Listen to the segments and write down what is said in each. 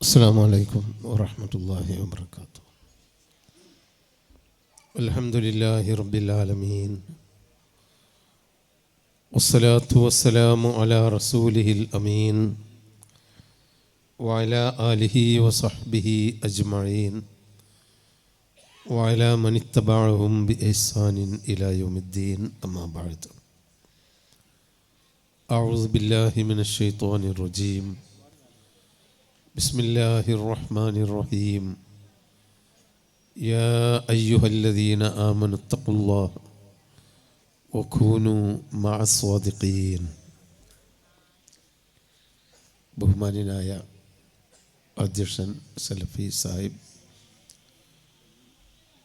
السلام عليكم ورحمة الله وبركاته. الحمد لله رب العالمين، والصلاة والسلام على رسوله الأمين وعلى آله وصحبه أجمعين وعلى من اتبعهم بإحسان إلى يوم الدين. أما بعد، أعوذ بالله من الشيطان الرجيم. بسم الله الرحمن الرحيم. يا أيها الذين آمنوا اتقوا الله وكونوا مع الصادقين. ബഹുമാന്യനായ അധ്യക്ഷൻ സലഫി സാഹിബ്,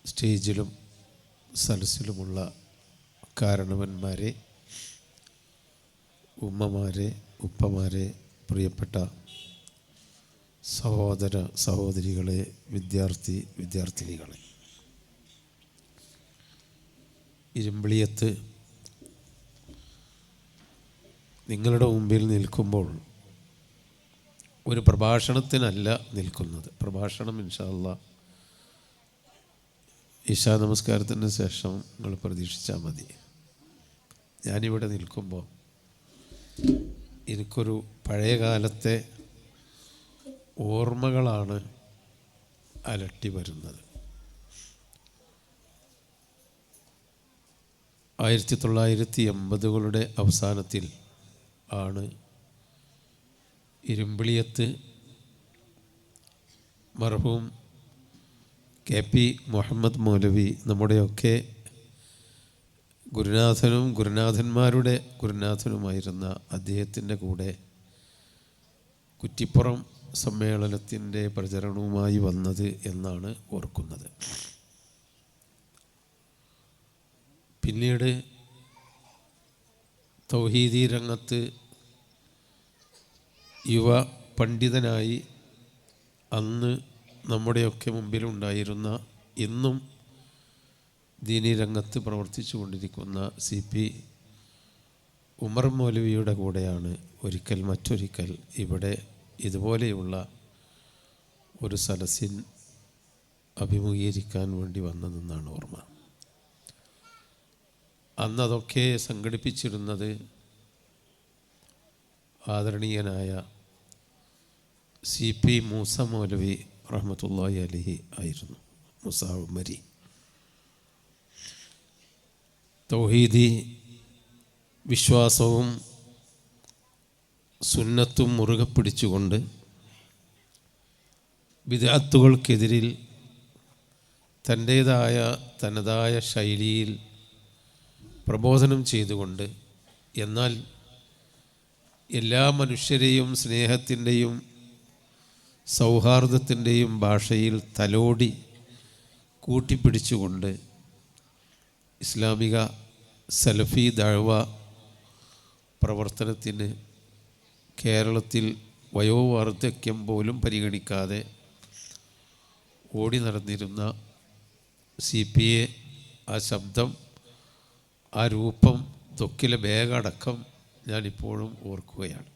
സ്റ്റേജിലും സദസ്സിലുമുള്ള കാരണവന്മാരെ, ഉമ്മമാരെ, ഉപ്പമാരെ, പ്രിയപ്പെട്ട സഹോദര സഹോദരികളെ, വിദ്യാർത്ഥിനികളെ, ഇരുമ്പിളിയത്ത് നിങ്ങളുടെ മുമ്പിൽ നിൽക്കുമ്പോൾ ഒരു പ്രഭാഷണത്തിനല്ല നിൽക്കുന്നത്. പ്രഭാഷണം ഇൻഷാ അല്ലാഹ് ഇശാ നമസ്കാരത്തിന് ശേഷം നിങ്ങൾ പ്രതീക്ഷിച്ചാൽ മതി. ഞാനിവിടെ നിൽക്കുമ്പോൾ എനിക്കൊരു പഴയ കാലത്തെ ഓർമ്മകളാണ് അലട്ടി വരുന്നത്. 1980-കളുടെ അവസാനത്തിൽ ആണ് ഇരുമ്പിളിയത്ത് മർഹൂം KP മുഹമ്മദ് മൗലവി, നമ്മുടെയൊക്കെ ഗുരുനാഥനും ഗുരുനാഥന്മാരുടെ ഗുരുനാഥനുമായിരുന്ന അദ്ദേഹത്തിൻ്റെ കൂടെ കുറ്റിപ്പുറം സമ്മേളനത്തിൻ്റെ പ്രചരണവുമായി വന്നത് എന്നാണ് ഓർക്കുന്നത്. പിന്നീട് തൗഹീദി രംഗത്ത് യുവ പണ്ഡിതനായി അന്ന് നമ്മുടെയൊക്കെ മുമ്പിലുണ്ടായിരുന്ന, ഇന്നും ദീനി രംഗത്ത് പ്രവർത്തിച്ചു കൊണ്ടിരിക്കുന്ന CP ഉമർ മൗലവിയുടെ കൂടെയാണ് മറ്റൊരിക്കൽ ഇവിടെ ഇതുപോലെയുള്ള ഒരു സദസ്സിൻ അഭിമുഖീകരിക്കാൻ വേണ്ടി വന്നതെന്നാണ് ഓർമ്മ. അന്നതൊക്കെ സംഘടിപ്പിച്ചിരുന്നത് ആദരണീയനായ CP മൂസ മൗലവി റഹ്മത്തുള്ളാഹി അലൈഹി ആയിരുന്നു. മൂസ ഉമരി തൗഹീദി വിശ്വാസവും സുന്നത്തും മുറുകെ പിടിച്ചുകൊണ്ട് ബിദ്അത്തുകൾക്കെതിരിൽ തനതായ ശൈലിയിൽ പ്രബോധനം ചെയ്തുകൊണ്ട്, എന്നാൽ എല്ലാ മനുഷ്യരെയും സ്നേഹത്തിൻ്റെയും സൗഹാർദ്ദത്തിൻ്റെയും ഭാഷയിൽ തലോടി കൂട്ടിപ്പിടിച്ചുകൊണ്ട് ഇസ്ലാമിക സലഫി ദഅവ പ്രവർത്തനത്തിന് കേരളത്തിൽ വയോവാർദ്ധക്യം പോലും പരിഗണിക്കാതെ ഓടി നടന്നിരുന്ന CPയെ, ആ ശബ്ദം, ആ രൂപം, തൊക്കിലെ ബാഗടക്കം ഞാനിപ്പോഴും ഓർക്കുകയാണ്.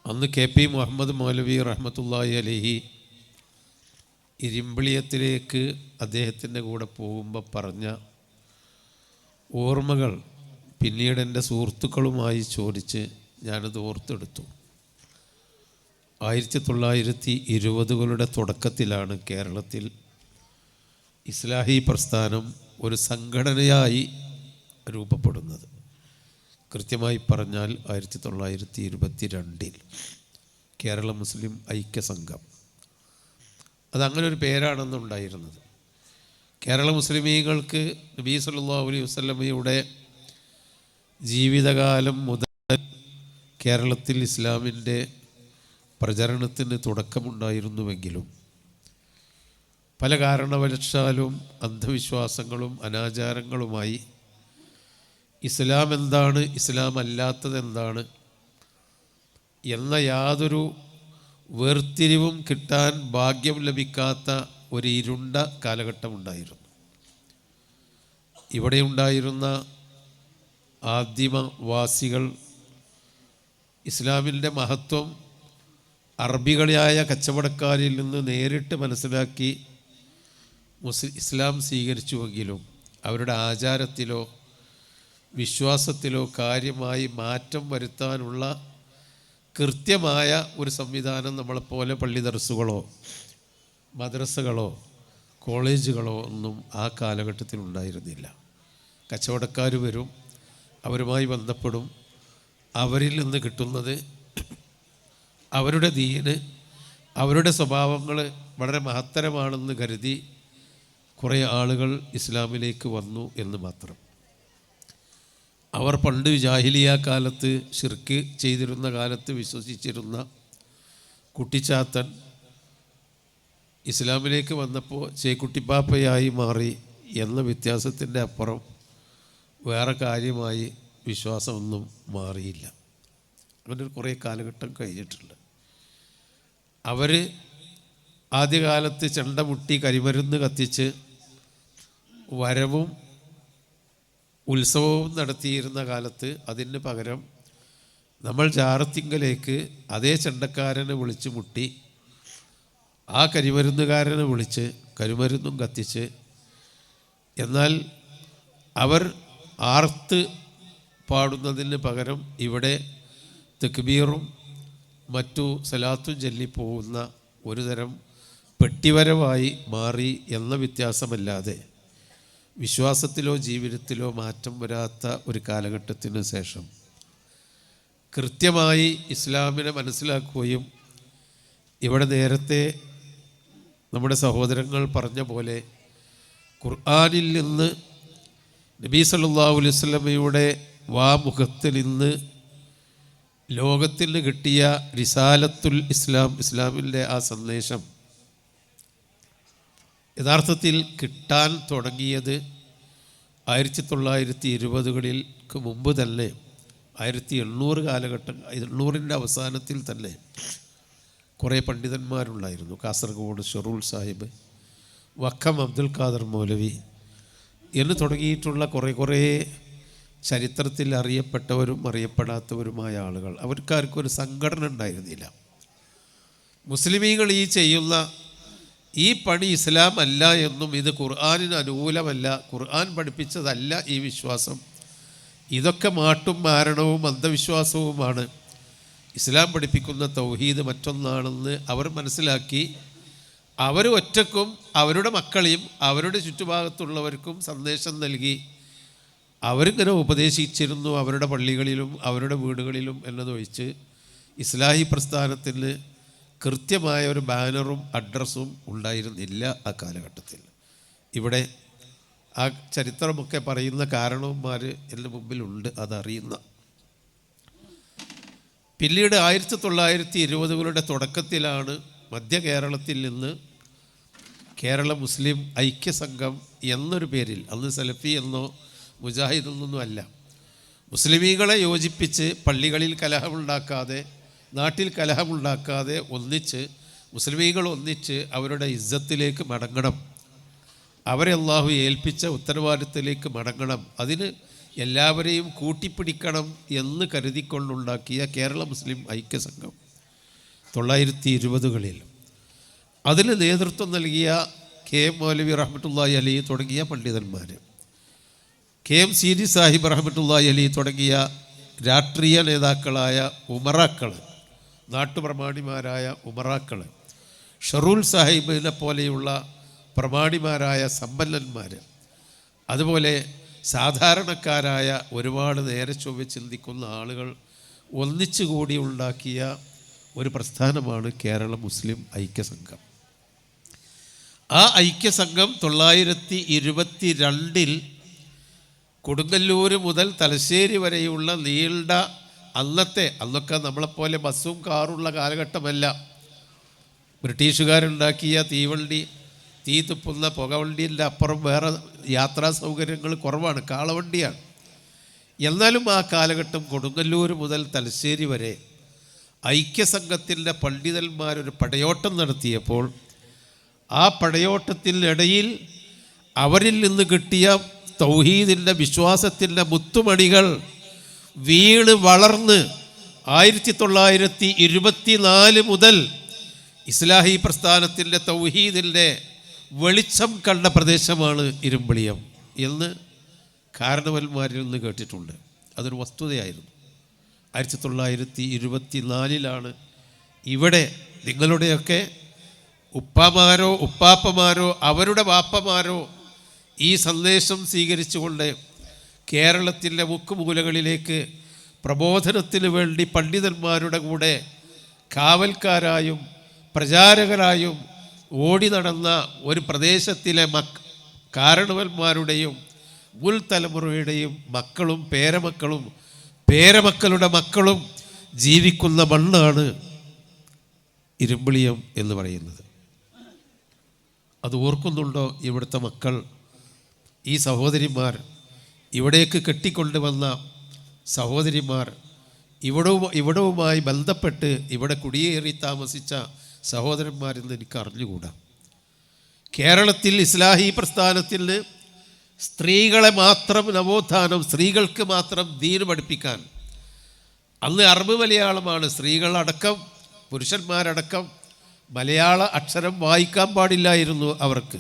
അന്ന് KP മുഹമ്മദ് മൗലവി റഹ്മത്തുള്ളാഹി അലൈഹി ഇരുമ്പിളിയത്തിലേക്ക് അദ്ദേഹത്തിൻ്റെ കൂടെ പോകുമ്പോൾ പറഞ്ഞ ഓർമ്മകൾ പിന്നീട് എൻ്റെ സുഹൃത്തുക്കളുമായി ചോദിച്ച് ഞാനത് ഓർത്തെടുത്തു. 1920-കളുടെ തുടക്കത്തിലാണ് കേരളത്തിൽ ഇസ്ലാഹി പ്രസ്ഥാനം ഒരു സംഘടനയായി രൂപപ്പെടുന്നത്. കൃത്യമായി പറഞ്ഞാൽ 1922 കേരള മുസ്ലിം ഐക്യ സംഘം. അതങ്ങനെ ഒരു പേരാണെന്നുണ്ടായിരുന്നത്. കേരള മുസ്ലിമീങ്ങൾക്ക് നബി സല്ലല്ലാഹു അലൈഹി വസല്ലമയുടെ ജീവിതകാലം മുതൽ കേരളത്തിൽ ഇസ്ലാമിൻ്റെ പ്രചരണത്തിന് തുടക്കമുണ്ടായിരുന്നുവെങ്കിലും പല കാരണവശാലും അന്ധവിശ്വാസങ്ങളും അനാചാരങ്ങളുമായി ഇസ്ലാം എന്താണ്, ഇസ്ലാം അല്ലാത്തതെന്താണ് എന്ന യാതൊരു വേർതിരിവും കിട്ടാൻ ഭാഗ്യം ലഭിക്കാത്ത ഒരു ഇരുണ്ട കാലഘട്ടമുണ്ടായിരുന്നു. ഇവിടെ ഉണ്ടായിരുന്ന ആദിമവാസികൾ ഇസ്ലാമിൻ്റെ മഹത്വം അറബികളായ കച്ചവടക്കാരിൽ നിന്ന് നേരിട്ട് മനസ്സിലാക്കി ഇസ്ലാം സ്വീകരിച്ചുവെങ്കിലും അവരുടെ ആചാരത്തിലോ വിശ്വാസത്തിലോ കാര്യമായി മാറ്റം വരുത്താനുള്ള കൃത്യമായ ഒരു സംവിധാനം നമ്മളെപ്പോലെ പള്ളി ദർസുകളോ മദ്രസകളോ കോളേജുകളോ ഒന്നും ആ കാലഘട്ടത്തിൽ ഉണ്ടായിരുന്നില്ല. കച്ചവടക്കാർ വരും, അവരുമായി ബന്ധപ്പെടും, അവരിൽ നിന്ന് കിട്ടുന്നത് അവരുടെ ദീന് അവരുടെ സ്വഭാവങ്ങൾ വളരെ മഹത്തരമാണെന്ന് കരുതി കുറേ ആളുകൾ ഇസ്ലാമിലേക്ക് വന്നു എന്ന് മാത്രം. അവർ പണ്ട് ജാഹിലിയ കാലത്ത് ശിർക്ക് ചെയ്തിരുന്ന കാലത്ത് വിശ്വസിച്ചിരുന്ന കുട്ടിച്ചാത്തൻ ഇസ്ലാമിലേക്ക് വന്നപ്പോൾ ചേക്കുട്ടിപ്പാപ്പയായി മാറി എന്ന വ്യത്യാസത്തിൻ്റെ അപ്പുറം വേറെ കാര്യമായി വിശ്വാസമൊന്നും മാറിയില്ല. അങ്ങനെ കുറേ കാലഘട്ടം കഴിഞ്ഞിട്ടുണ്ട്. അവർ ആദ്യകാലത്ത് ചെണ്ടമുട്ടി കരിമരുന്ന് കത്തിച്ച് വരവും ഉത്സവവും നടത്തിയിരുന്ന കാലത്ത് അതിന് പകരം നമ്മൾ ജാറത്തിങ്കലേക്ക് അതേ ചെണ്ടക്കാരനെ വിളിച്ച് മുട്ടി ആ കരിമരുന്നുകാരനെ വിളിച്ച് കരിമരുന്നും കത്തിച്ച്, എന്നാൽ അവർ ആർത്ത് പാടുന്നതിന് പകരം ഇവിടെ തക്ബീറും മറ്റു സലാത്തും ചൊല്ലിപ്പോകുന്ന ഒരു തരം പെട്ടിവരവായി മാറി എന്ന വ്യത്യാസമല്ലാതെ വിശ്വാസത്തിലോ ജീവിതത്തിലോ മാറ്റം വരാത്ത ഒരു കാലഘട്ടത്തിന് ശേഷം കൃത്യമായി ഇസ്ലാമിനെ മനസ്സിലാക്കുകയും ഇവിടെ നേരത്തെ നമ്മുടെ സഹോദരങ്ങൾ പറഞ്ഞ പോലെ ഖുർആനിൽ നിന്ന് നബി സല്ലല്ലാഹു അലൈഹി വസല്ലമയുടെ വാമുഖത്തിൽ നിന്ന് ലോകത്തിന് കിട്ടിയ റിസാലത്തുൽ ഇസ്ലാം, ഇസ്ലാമിൻ്റെ ആ സന്ദേശം യഥാർത്ഥത്തിൽ കിട്ടാൻ തുടങ്ങിയത് 1920കളിലേക്ക് മുമ്പ് തന്നെ 1800 കാലഘട്ടം, 800ൻ്റെ അവസാനത്തിൽ തന്നെ കുറേ പണ്ഡിതന്മാരുണ്ടായിരുന്നു. കാസർഗോഡ് ഷറൂൽ സാഹിബ്, വക്കം അബ്ദുൽ ഖാദർ മൗലവി എന്ന് തുടങ്ങിയിട്ടുള്ള കുറേ ചരിത്രത്തിൽ അറിയപ്പെട്ടവരും അറിയപ്പെടാത്തവരുമായ ആളുകൾ. അവർക്കാർക്കും ഒരു സംഘടന ഉണ്ടായിരുന്നില്ല. മുസ്ലിമീങ്ങൾ ഈ ചെയ്യുന്ന ഈ പണി ഇസ്ലാം അല്ല എന്നും ഇത് ഖുർആനിന് അനുകൂലമല്ല, ഖുർആൻ പഠിപ്പിച്ചതല്ല ഈ വിശ്വാസം, ഇതൊക്കെ മാട്ടും മാരണവും അന്ധവിശ്വാസവുമാണ്, ഇസ്ലാം പഠിപ്പിക്കുന്ന തൗഹീദ് മറ്റൊന്നാണെന്ന് അവർ മനസ്സിലാക്കി അവർ ഒറ്റക്കും അവരുടെ മക്കളെയും അവരുടെ ചുറ്റുഭാഗത്തുള്ളവർക്കും സന്ദേശം നൽകി അവരിങ്ങനെ ഉപദേശിച്ചിരുന്നു. അവരുടെ പള്ളികളിലും അവരുടെ വീടുകളിലും എന്നതൊഴിച്ച് ഇസ്ലാഹി പ്രസ്ഥാനത്തിന് കൃത്യമായ ഒരു ബാനറും അഡ്രസ്സും ഉണ്ടായിരുന്നില്ല ആ കാലഘട്ടത്തിൽ. ഇവിടെ ആ ചരിത്രമൊക്കെ പറയുന്ന കാരണവന്മാർ എൻ്റെ മുമ്പിലുണ്ട്, അതറിയുന്ന. പിന്നീട് 1920കളുടെ തുടക്കത്തിലാണ് മധ്യ കേരളത്തിൽ നിന്ന് കേരള മുസ്ലിം ഐക്യസംഘം എന്നൊരു പേരിൽ, അന്ന് സലഫി എന്നോ മുജാഹിദ് എന്നൊന്നും അല്ല, മുസ്ലിമീങ്ങളെ യോജിപ്പിച്ച് പള്ളികളിൽ കലഹമുണ്ടാക്കാതെ നാട്ടിൽ കലഹമുണ്ടാക്കാതെ ഒന്നിച്ച് മുസ്ലിമീങ്ങൾ ഒന്നിച്ച് അവരുടെ ഇസ്സത്തിലേക്ക് മടങ്ങണം, അവരെ അള്ളാഹു ഏൽപ്പിച്ച ഉത്തരവാദിത്തത്തിലേക്ക് മടങ്ങണം, അതിന് എല്ലാവരെയും കൂട്ടിപ്പിടിക്കണം എന്ന് കരുതിക്കൊണ്ടുണ്ടാക്കിയ കേരള മുസ്ലിം ഐക്യസംഘം 1920കളിൽ അതിന് നേതൃത്വം നൽകിയ KM മൗലവി റഹ്മത്തുള്ളാഹി അലൈഹി തുടങ്ങിയ പണ്ഡിതന്മാർ, KM സീരി സാഹിബ് റഹ്മത്തുള്ളാഹി അലൈഹി തുടങ്ങിയ രാഷ്ട്രീയ നേതാക്കളായ ഉമറാക്കൾ, നാട്ടുപ്രമാണിമാരായ ഉമറാക്കൾ, ഷറൂൽ സാഹിബിനെ പോലെയുള്ള പ്രമാണിമാരായ സമ്പന്നന്മാർ, അതുപോലെ സാധാരണക്കാരായ ഒരുപാട് നേരെ ചൊവ്വെ ചിന്തിക്കുന്ന ആളുകൾ ഒന്നിച്ചുകൂടി ഉണ്ടാക്കിയ ഒരു പ്രസ്ഥാനമാണ് കേരള മുസ്ലിം ഐക്യസംഘം. ആ ഐക്യസംഘം 1922 കൊടുങ്ങല്ലൂർ മുതൽ തലശ്ശേരി വരെയുള്ള നീണ്ട അന്നൊക്കെ നമ്മളെപ്പോലെ ബസ്സും കാറുള്ള കാലഘട്ടമല്ല. ബ്രിട്ടീഷുകാരുണ്ടാക്കിയ തീവണ്ടി, തീ തുപ്പുന്ന പുകവണ്ടീൻ്റെ അപ്പുറം വേറെ യാത്രാ സൗകര്യങ്ങൾ കുറവാണ്, കാളവണ്ടിയാണ്. എന്നാലും ആ കാലഘട്ടം കൊടുങ്ങല്ലൂർ മുതൽ തലശ്ശേരി വരെ ഐക്യസംഘത്തിൻ്റെ പണ്ഡിതന്മാരൊരു പടയോട്ടം നടത്തിയപ്പോൾ ആ പടയോട്ടത്തിനിടയിൽ അവരിൽ നിന്ന് കിട്ടിയ തൗഹീദിൻ്റെ വിശ്വാസത്തിൻ്റെ മുത്തുമണികൾ വീണ് വളർന്ന് 1924 മുതൽ ഇസ്ലാഹി പ്രസ്ഥാനത്തിൻ്റെ തൗഹീദിൻ്റെ വെളിച്ചം കണ്ട പ്രദേശമാണ് ഇരുമ്പിളിയം എന്ന് കാരണവന്മാരിൽ നിന്ന് കേട്ടിട്ടുണ്ട്. അതൊരു വസ്തുതയായിരുന്നു. 1924 ഇവിടെ നിങ്ങളുടെയൊക്കെ ഉപ്പമാരോ ഉപ്പാപ്പമാരോ അവരുടെ വാപ്പമാരോ ഈ സന്ദേശം സ്വീകരിച്ചുകൊണ്ട് കേരളത്തിൻ്റെ മുക്കുമൂലകളിലേക്ക് പ്രബോധനത്തിന് വേണ്ടി പണ്ഡിതന്മാരുടെ കൂടെ കാവൽക്കാരായും പ്രചാരകരായും ഓടി നടന്ന ഒരു പ്രദേശത്തിലെ കാരണവന്മാരുടെയും മുൻ തലമുറയുടെയും മക്കളും പേരമക്കളും പേരമക്കളുടെ മക്കളും ജീവിക്കുന്ന മണ്ണാണ് ഇരുമ്പിളിയം എന്ന് പറയുന്നത്. അത് ഓർക്കുന്നുണ്ടോ ഇവിടുത്തെ മക്കൾ? ഈ സഹോദരിമാർ, ഇവിടേക്ക് കെട്ടിക്കൊണ്ടുവന്ന സഹോദരിമാർ, ഇവിടവുമായി ബന്ധപ്പെട്ട് ഇവിടെ കുടിയേറി താമസിച്ച സഹോദരന്മാരെന്ന് എനിക്ക് അറിഞ്ഞുകൂടാ. കേരളത്തിൽ ഇസ്ലാഹി പ്രസ്ഥാനത്തിൽ സ്ത്രീകളെ മാത്രം നവോത്ഥാനം, സ്ത്രീകൾക്ക് മാത്രം ദീൻ പഠിപ്പിക്കാൻ അന്ന് അറബ് മലയാളമാണ്. സ്ത്രീകളടക്കം പുരുഷന്മാരടക്കം മലയാള അക്ഷരം വായിക്കാൻ പാടില്ലായിരുന്നു അവർക്ക്.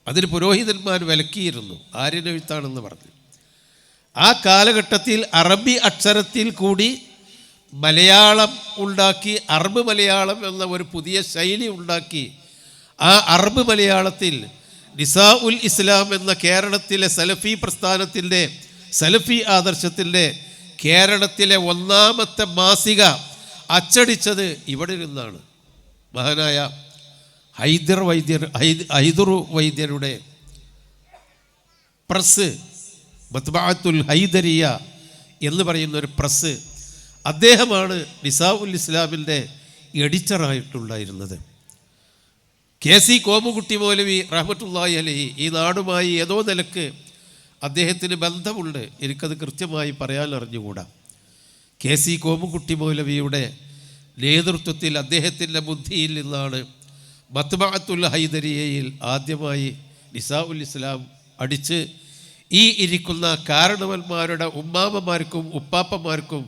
അതിന് പുരോഹിതന്മാർ വിലക്കിയിരുന്നു, ആര്യനെഴുത്താണെന്ന് പറഞ്ഞു. ആ കാലഘട്ടത്തിൽ അറബി അക്ഷരത്തിൽ കൂടി മലയാളം ഉണ്ടാക്കി, അറബ് മലയാളം എന്ന ഒരു പുതിയ ശൈലി ഉണ്ടാക്കി. ആ അറബ് മലയാളത്തിൽ നിസാ ഉൽ ഇസ്ലാം എന്ന കേരളത്തിലെ സലഫി പ്രസ്ഥാനത്തിൻ്റെ, സലഫി ആദർശത്തിൻ്റെ കേരളത്തിലെ ഒന്നാമത്തെ മാസിക അച്ചടിച്ചത് ഇവിടെ നിന്നാണ്. മഹാനായ ഹൈദർ വൈദ്യരുടെ പ്രസ്, മത്ബഅത്തുൽ ഹൈദരിയ എന്ന് പറയുന്ന ഒരു പ്രസ്, അദ്ദേഹമാണ് നിസാ ഉൽ ഇസ്ലാമിൻ്റെ എഡിറ്ററായിട്ടുണ്ടായിരുന്നത്. KC കോമുകുട്ടി മൗലവി റഹ്മത്തുള്ളാഹി അലൈഹി ഈ നാടുമായി ഏതോ നിലക്ക് അദ്ദേഹത്തിന് ബന്ധമുണ്ട്. എനിക്കത് കൃത്യമായി പറയാൻ അറിഞ്ഞുകൂടാ. KC കോമുകുട്ടി മൗലവിയുടെ നേതൃത്വത്തിൽ അദ്ദേഹത്തിൻ്റെ ബുദ്ധിയിൽ നിന്നാണ് മത്ബഅത്തുൽ ഹൈദരിയയിൽ ആദ്യമായി നിസാ ഉൽ ഇസ്ലാം അടിച്ച് ഈ ഇരിക്കുന്ന കാരണവന്മാരുടെ ഉമ്മാമ്മമാർക്കും ഉപ്പാപ്പമാർക്കും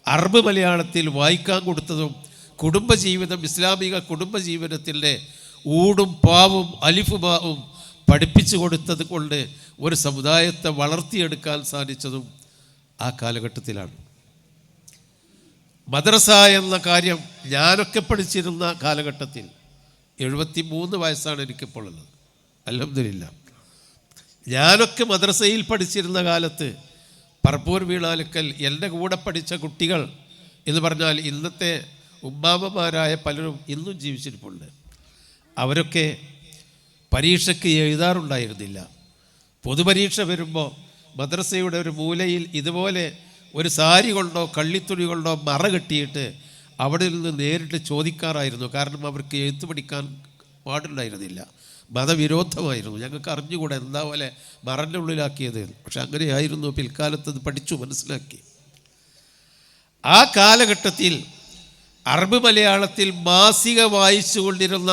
അറബ് മലയാളത്തിൽ വായിക്കാൻ കൊടുത്തതും കുടുംബജീവിതം, ഇസ്ലാമിക കുടുംബജീവിതത്തിൻ്റെ ഊടും പാവും അലിഫുബാവും പഠിപ്പിച്ചു കൊടുത്തത് കൊണ്ട് ഒരു സമുദായത്തെ വളർത്തിയെടുക്കാൻ സാധിച്ചതും ആ കാലഘട്ടത്തിലാണ്. മദ്രസ എന്ന കാര്യം ഞാനൊക്കെ പഠിച്ചിരുന്ന കാലഘട്ടത്തിൽ 73 വയസ്സാണ് എനിക്കിപ്പോൾ ഉള്ളത്. അൽഹംദുലില്ലാ. ഞാനൊക്കെ മദ്രസയിൽ പഠിച്ചിരുന്ന കാലത്ത് പറപ്പൂർ വീണാലക്കൽ എൻ്റെ കൂടെ പഠിച്ച കുട്ടികൾ എന്ന് പറഞ്ഞാൽ ഇന്നത്തെ ഉമ്മാമ്മമാരായ പലരും ഇന്നും ജീവിച്ചിരിപ്പുണ്ട്. അവരൊക്കെ പരീക്ഷയ്ക്ക് എഴുതാറുണ്ടായിരുന്നില്ല. പൊതുപരീക്ഷ വരുമ്പോൾ മദ്രസയുടെ ഒരു മൂലയിൽ ഇതുപോലെ ഒരു സാരി കൊണ്ടോ കള്ളിത്തുണി കൊണ്ടോ മറ കെട്ടിയിട്ട് അവിടെ നിന്ന് നേരിട്ട് ചോദിക്കാറായിരുന്നു. കാരണം അവർക്ക് എഴുത്ത് പഠിക്കാൻ പാടുണ്ടായിരുന്നില്ല, മതവിരോധമായിരുന്നു. ഞങ്ങൾക്ക് അറിഞ്ഞുകൂടെ എന്താ പോലെ മറൻ്റെ ഉള്ളിലാക്കിയത്. പക്ഷെ അങ്ങനെയായിരുന്നു. പിൽക്കാലത്ത് അത് പഠിച്ചു മനസ്സിലാക്കി. ആ കാലഘട്ടത്തിൽ അറബ് മലയാളത്തിൽ മാസിക വായിച്ചു കൊണ്ടിരുന്ന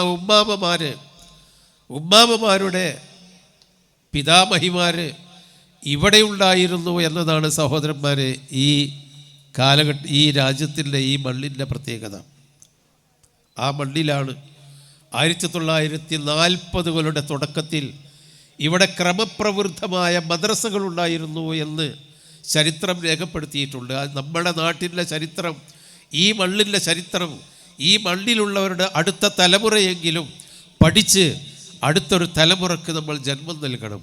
ഉമ്മാമ്മമാരുടെ പിതാമഹിമാർ ഇവിടെ ഉണ്ടായിരുന്നു എന്നതാണ് സഹോദരന്മാരെ ഈ രാജ്യത്തിൻ്റെ, ഈ മണ്ണിൻ്റെ പ്രത്യേകത. ആ മണ്ണിലാണ് 1940കളുടെ തുടക്കത്തിൽ ഇവിടെ ക്രമപ്രവൃദ്ധമായ മദ്രസകളുണ്ടായിരുന്നു എന്ന് ചരിത്രം രേഖപ്പെടുത്തിയിട്ടുണ്ട്. നമ്മുടെ നാട്ടിൻ്റെ ചരിത്രം, ഈ മണ്ണിൻ്റെ ചരിത്രം, ഈ മണ്ണിലുള്ളവരുടെ അടുത്ത തലമുറയെങ്കിലും പഠിച്ച് അടുത്തൊരു തലമുറക്ക് നമ്മൾ ജന്മം നൽകണം.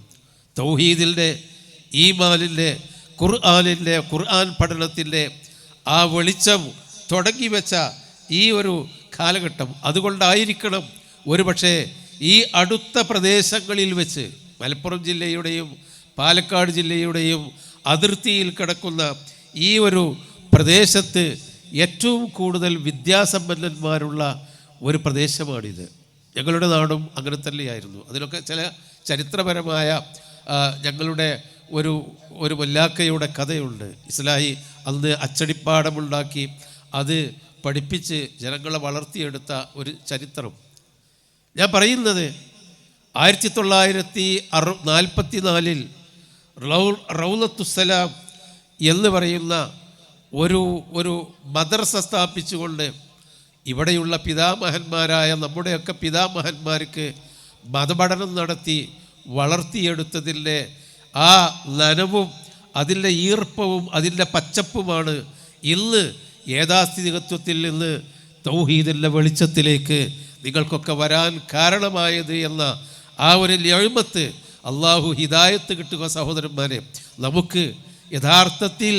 തൗഹീദിൻ്റെ, ഈമാനിൻ്റെ, ഖുർആൻ പഠനത്തിൻ്റെ ആ വെളിച്ചം തുടങ്ങി വെച്ച ഈ ഒരു കാലഘട്ടം. അതുകൊണ്ടായിരിക്കണം ഒരുപക്ഷെ ഈ അടുത്ത പ്രദേശങ്ങളിൽ വെച്ച് മലപ്പുറം ജില്ലയുടെയും പാലക്കാട് ജില്ലയുടെയും അതിർത്തിയിൽ കിടക്കുന്ന ഈ ഒരു പ്രദേശത്ത് ഏറ്റവും കൂടുതൽ വിദ്യാസമ്പന്നന്മാരുള്ള ഒരു പ്രദേശമാണിത്. ഞങ്ങളുടെ നാടും അങ്ങനെ തന്നെയായിരുന്നു. അതിലൊക്കെ ചില ചരിത്രപരമായ ഞങ്ങളുടെ ഒരു വല്ലാക്കയുടെ കഥയുണ്ട്. ഇസ്ലാഹി അന്ന് അച്ചടിപ്പാടമുണ്ടാക്കി അത് പഠിപ്പിച്ച് ജനങ്ങളെ വളർത്തിയെടുത്ത ഒരു ചരിത്രം. ഞാൻ പറയുന്നത് 1944 റൗലത്തുസ്സലാം എന്ന് പറയുന്ന ഒരു മദ്രസ സ്ഥാപിച്ചുകൊണ്ട് ഇവിടെയുള്ള പിതാമഹന്മാരായ നമ്മുടെയൊക്കെ പിതാമഹന്മാർക്ക് മതപഠനം നടത്തി വളർത്തിയെടുത്തതിൻ്റെ ആ നനവും അതിൻ്റെ ഈർപ്പവും അതിൻ്റെ പച്ചപ്പുമാണ് ഇന്ന് യാഥാസ്ഥിതികത്വത്തിൽ നിന്ന് തൗഹീദിൻ്റെ വെളിച്ചത്തിലേക്ക് നിങ്ങൾക്കൊക്കെ വരാൻ കാരണമായത് എന്ന ആ ഒരു നിഅമത്ത് അള്ളാഹു ഹിദായത്ത് കിട്ടുക. സഹോദരന്മാരെ, നമുക്ക് യഥാർത്ഥത്തിൽ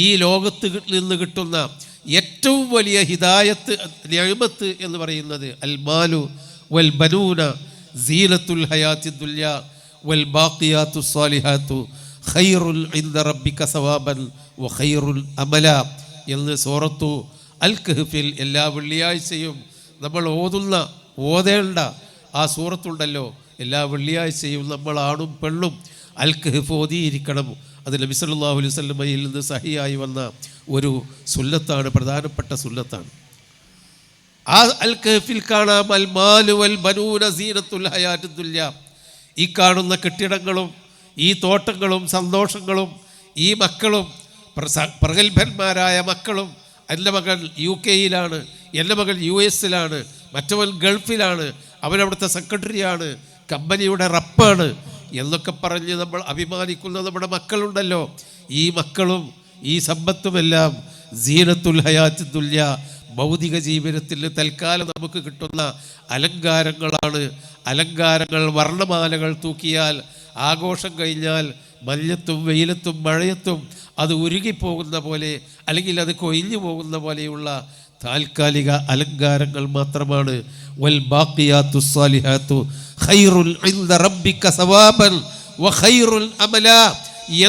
ഈ ലോകത്ത് നിന്ന് കിട്ടുന്ന ഏറ്റവും വലിയ ഹിദായത്ത് നിഅമത്ത് എന്ന് പറയുന്നത് അൽ മാലു വൽ ബനൂന സീനത്തുൽ ഹയാത്തി ദുനിയ വൽ ബാഖിയാത്തു സ്വാലിഹാത്തു ഖൈറുൽ ഇൻദ റബ്ബിക സവാബൻ വ ഖൈറുൽ അമല എന്ന് സൂറത്തു അൽ കഹ്ഫിൽ എല്ലാ വെള്ളിയാഴ്ചയും നമ്മൾ ഓതേണ്ട ആ സൂറത്തുണ്ടല്ലോ, എല്ലാ വെള്ളിയാഴ്ചയും നമ്മൾ ആണും പെണ്ണും അൽ കഹ്ഫ് ഓതിയിരിക്കണം. അത് നബി സല്ലല്ലാഹു അലൈഹി വസല്ലമയിൽ നിന്ന് സഹിയായി വന്ന ഒരു സുന്നത്താണ്, പ്രധാനപ്പെട്ട സുന്നത്താണ്. ആ അൽ കഹ്ഫിൽ കാണാം അൽ മാലു വൽ ബനൂന സീനത്തുൽ ഹയാത്തി ദുനിയ. ഈ കാണുന്ന കെട്ടിടങ്ങളും ഈ തോട്ടങ്ങളും സന്തോഷങ്ങളും ഈ മക്കളും പ്രഗത്ഭന്മാരായ മക്കളും, എൻ്റെ മകൻ UK-യിലാണ്, എൻ്റെ മകൻ US-ലാണ്, മറ്റവൻ ഗൾഫിലാണ്, അവനവിടുത്തെ സെക്രട്ടറിയാണ്, കമ്പനിയുടെ റപ്പാണ് എന്നൊക്കെ പറഞ്ഞ് നമ്മൾ അഭിമാനിക്കുന്ന നമ്മുടെ മക്കളുണ്ടല്ലോ, ഈ മക്കളും ഈ സമ്പത്തുമെല്ലാം സീനത്തുൽ ഹയാത്തി ദുനിയ, ഭൗതിക ജീവിതത്തിൽ തൽക്കാലം നമുക്ക് കിട്ടുന്ന അലങ്കാരങ്ങളാണ്. അലങ്കാരങ്ങൾ, വർണ്ണമാലകൾ തൂക്കിയാൽ ആഘോഷം കഴിഞ്ഞാൽ മഞ്ഞത്തും വെയിലത്തും മഴയത്തും അത് ഉരുകിപ്പോകുന്ന പോലെ അല്ലെങ്കിൽ അത് കൊഴിഞ്ഞു പോകുന്ന പോലെയുള്ള താൽക്കാലിക അലങ്കാരങ്ങൾ മാത്രമാണ്. വൽ ബാഖിയാത്തു സ്വാലിഹാത്തു ഖൈറുൽ ഇൻദ റബ്ബിക സവാബൻ വ ഖൈറുൽ അമല,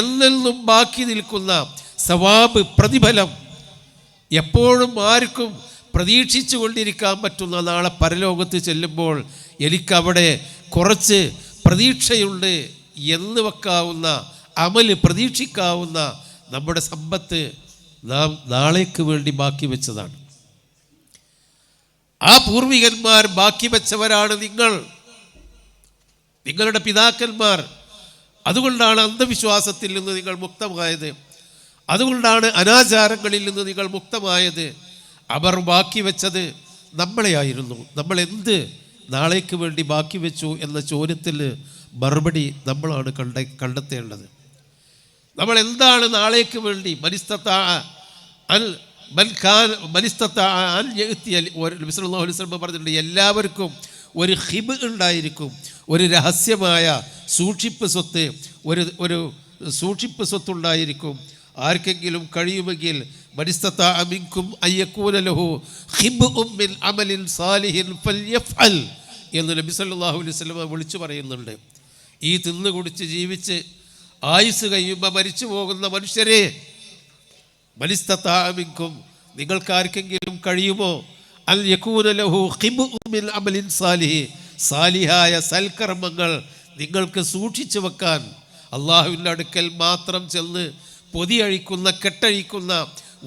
എന്നെന്നും ബാക്കി നിൽക്കുന്ന സവാബ്, പ്രതിഫലം, എപ്പോഴും ആർക്കും പ്രതീക്ഷിച്ചു കൊണ്ടിരിക്കാൻ പറ്റുന്ന നാളെ പരലോകത്ത് ചെല്ലുമ്പോൾ എനിക്കവിടെ കുറച്ച് പ്രതീക്ഷയുണ്ട് എന്ന് വെക്കാവുന്ന, അമല് പ്രതീക്ഷിക്കാവുന്ന നമ്മുടെ സമ്പത്ത് നാം നാളേക്ക് വേണ്ടി ബാക്കി വെച്ചതാണ്. ആ പൂർവികന്മാർ ബാക്കി വെച്ചവരാണ് നിങ്ങളുടെ പിതാക്കന്മാർ. അതുകൊണ്ടാണ് അന്ധവിശ്വാസത്തിൽ നിന്ന് നിങ്ങൾ മുക്തമായത്, അതുകൊണ്ടാണ് അനാചാരങ്ങളിൽ നിന്ന് നിങ്ങൾ മുക്തമായത്. അവർ ബാക്കി വെച്ചത് നമ്മളെയായിരുന്നു. നമ്മൾ എന്ത് നാളേക്ക് വേണ്ടി ബാക്കി വെച്ചു എന്ന ചോദ്യത്തിന് മറുപടി നമ്മളാണ് കണ്ടെത്തേണ്ടത്. നമ്മൾ എന്താണ് നാളേക്ക് വേണ്ടി പറഞ്ഞിട്ടുണ്ട്, എല്ലാവർക്കും ഒരു ഹിബ് ഉണ്ടായിരിക്കും, ഒരു രഹസ്യമായ സൂക്ഷിപ്പ് സ്വത്ത്, ഒരു സൂക്ഷിപ്പ് സ്വത്തുണ്ടായിരിക്കും. ആർക്കെങ്കിലും കഴിയുമെങ്കിൽ എന്ന് നബി സല്ലല്ലാഹു അലൈഹി വസല്ലം വിളിച്ചു പറയുന്നുണ്ട്. ഈ തിന്നു കുടിച്ച് ജീവിച്ച് ആയുസ് കഴിയുമ്പോൾ മരിച്ചു പോകുന്ന മനുഷ്യരെ, മനിസ്തതാഅമിൻകും, നിങ്ങൾക്കാർക്കെങ്കിലും കഴിയുമോ അൽ യകൂന ലഹു ഖിബ്ഉം മിൻ അമലിൻ സാലിഹ്, സാലിഹായ സൽക്കർമ്മങ്ങൾ നിങ്ങൾക്ക് സൂക്ഷിച്ചു വെക്കാൻ, അള്ളാഹുവിൻ്റെ അടുക്കൽ മാത്രം ചെന്ന് പൊതിയഴിക്കുന്ന കെട്ടഴിക്കുന്ന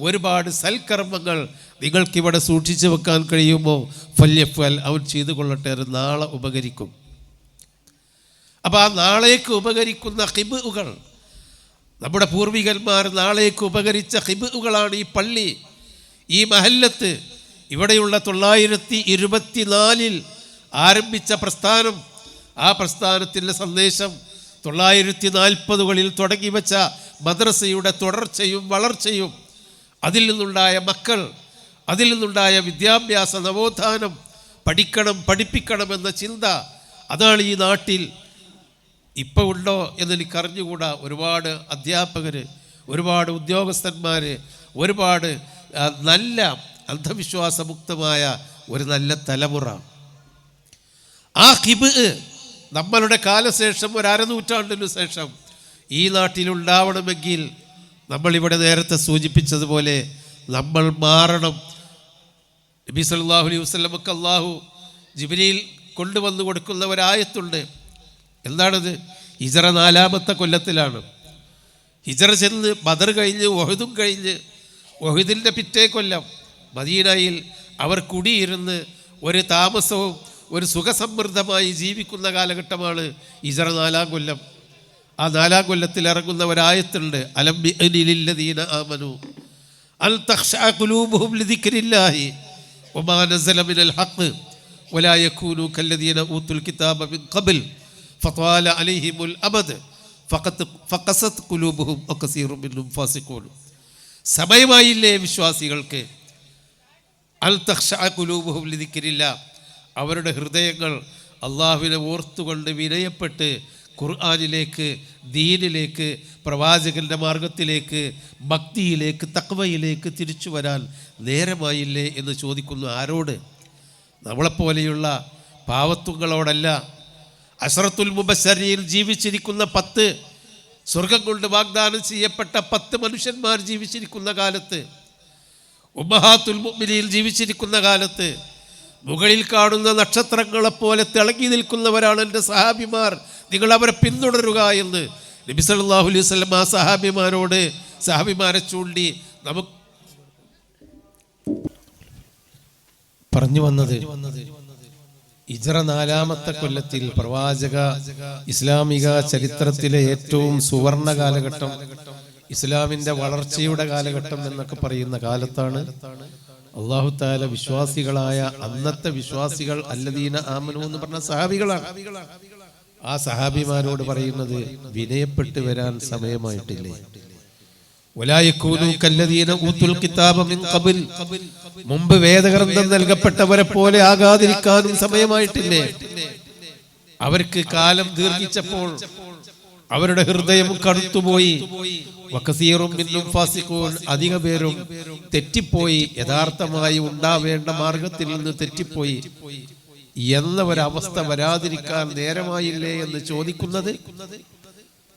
ഒരുപാട് സൽക്കർമ്മങ്ങൾ നിങ്ങൾക്കിവിടെ സൂക്ഷിച്ചു വെക്കാൻ കഴിയുമോ? ഫല്യഫൽ, അവൻ ചെയ്തു കൊള്ളട്ടെ, അത് നാളെ ഉപകരിക്കും. അപ്പോൾ ആ നാളേക്ക് ഉപകരിക്കുന്ന ഖിബ്ഉകൾ, നമ്മുടെ പൂർവികന്മാർ നാളേക്ക് ഉപകരിച്ച ഖിബ്ഉകളാണ് ഈ പള്ളി, ഈ മഹല്ലത്ത്. ഇവിടെയുള്ള 924 ആരംഭിച്ച പ്രസ്ഥാനം, ആ പ്രസ്ഥാനത്തിൻ്റെ സന്ദേശം 940കളിൽ തുടങ്ങി വെച്ച മദ്രസയുടെ തുടർച്ചയും വളർച്ചയും, അതിൽ നിന്നുണ്ടായ മക്കൾ, അതിൽ നിന്നുണ്ടായ വിദ്യാഭ്യാസ നവോത്ഥാനം, പഠിക്കണം പഠിപ്പിക്കണമെന്ന ചിന്ത, അതാണ് ഈ നാട്ടിൽ ഇപ്പോൾ ഉണ്ടോ എന്നെനിക്കറിഞ്ഞുകൂടാ. ഒരുപാട് അധ്യാപകർ, ഒരുപാട് ഉദ്യോഗസ്ഥന്മാർ, ഒരുപാട് നല്ല അന്ധവിശ്വാസമുക്തമായ ഒരു നല്ല തലമുറ. ആ ഖിബ് നമ്മളുടെ കാലശേഷം ഒരു അരനൂറ്റാണ്ടിനു ശേഷം ഈ നാട്ടിലുണ്ടാവണമെങ്കിൽ നമ്മളിവിടെ നേരത്തെ സൂചിപ്പിച്ചതുപോലെ നമ്മൾ മാറണം. നബി സല്ലല്ലാഹു അലൈഹി വസല്ലമക്ക് അല്ലാഹു ജിബ്രീൽ കൊണ്ടുവന്നു കൊടുക്കുന്ന ഒരായത്തുണ്ട്. എന്താണത്? ഹിജറ 4-ാമത്തെ കൊല്ലത്തിലാണ്. ഹിജറ ചെന്ന് ബദർ കഴിഞ്ഞ് ഉഹദും കഴിഞ്ഞ് ഉഹദിൻ്റെ പിറ്റേ കൊല്ലം മദീനയിൽ അവർ കുടിയിരുന്ന് ഒരു താമസവും ഒരു സുഖസമൃദ്ധമായി ജീവിക്കുന്ന കാലഘട്ടമാണ് ഹിജറ 4-ാം കൊല്ലം. ആ 4-ാം കൊല്ലത്തിൽ ഇറങ്ങുന്ന ഒരായത്തുണ്ട്, അലം ബിഅനിലില്ലദീന ആമനു. അൻ തഖ്ശഅ ഖുലൂബുഹും ലിദിക്രില്ലാഹി വമാ നസല മിനൽ ഹഖ് വലാ യകൂനു കല്ലദീന ഊതുൽ കിതാബ മിൻ ഖബ്ൽ ഫത്വാല അലൈഹിമുൽ അമദ് ഫഖസത് ഖുലൂബുഹും വകസീറും മിൻഹും ഫാസിഖൂൻ. സമയമായില്ലേ വിശ്വാസികൾക്ക്? അൽ തഖ്ശഅ ഖുലൂബുഹും ലിദിക്രില്ലാഹ്, അവരുടെ ഹൃദയങ്ങൾ അള്ളാഹുവിനെ ഓർത്തുകൊണ്ട് വിനയപ്പെട്ട് ഖുർആനിലേക്ക്, ദീനിലേക്ക്, പ്രവാചകന്റെ മാർഗത്തിലേക്ക്, ഭക്തിയിലേക്ക്, തഖ്വയിലേക്ക് തിരിച്ചു വരാൻ നേരമായില്ലേ എന്ന് ചോദിക്കുന്നു. ആരോട്? നമ്മളെപ്പോലെയുള്ള പാവത്തുങ്ങളോടല്ല. അശ്റത്തുൽ മുബശ്ശരീൻ ജീവിച്ചിരിക്കുന്ന 10 സ്വർഗം കൊണ്ട് വാഗ്ദാനം ചെയ്യപ്പെട്ട 10 മനുഷ്യന്മാർ ജീവിച്ചിരിക്കുന്ന കാലത്ത്, ഉമ്മഹാത്തുൽ മുഅ്മിനീൻ ജീവിച്ചിരിക്കുന്ന കാലത്ത് മുകളിൽ കാണുന്ന നക്ഷത്രങ്ങളെപ്പോലെ തിളങ്ങി നിൽക്കുന്നവരാണ് എൻ്റെ സഹാബിമാർ, നിങ്ങൾ അവരെ പിന്തുടരുക എന്ന് നബി സല്ലല്ലാഹു അലൈഹി വസല്ലം ആ സഹാബിമാരെ ചൂണ്ടി നമുക്ക് പറഞ്ഞു വന്നത്. ഹിജ്റ 4-ാമത്തെ കൊല്ലത്തിൽ പ്രവാചക ഇസ്ലാമിക ചരിത്രത്തിലെ ഏറ്റവും സുവർണ കാലഘട്ടം, ഇസ്ലാമിന്റെ വളർച്ചയുടെ കാലഘട്ടം എന്നൊക്കെ പറയുന്ന കാലത്താണ് അല്ലാഹു തആല വിശ്വാസികളായ അന്നത്തെ വിശ്വാസികൾ അല്ലദീന ആമനു എന്ന് പറഞ്ഞ സഹാബികളാണ്. ആ സഹാബിമാരോട് പറയുന്നത്, വിനയപ്പെട്ട് വരാൻ സമയമായിട്ടില്ലേ? വലാ യകൂനു കല്ലദീന ഊതുൽ കിതാബ മിൻ ഖബ്ൽ, മുമ്പ് വേദഗ്രന്ഥം നൽകപ്പെട്ടവരെ പോലെ ആകാതിരിക്കാനും സമയമായിട്ടില്ലേ? അവർക്ക് കാലം ദീർഘിച്ചപ്പോൾ അവരുടെ ഹൃദയം കടുത്തുപോയി. വകസീറും മിൻഹും ഫാസിഖൂൻ, അധിക പേരും തെറ്റിപ്പോയി, യഥാർത്ഥമായി ഉണ്ടാവേണ്ട മാർഗത്തിൽ നിന്ന് തെറ്റിപ്പോയി എന്ന ഒരവസ്ഥ വരാതിരിക്കാൻ നേരമായില്ലേ എന്ന് ചോദിക്കുന്നത്.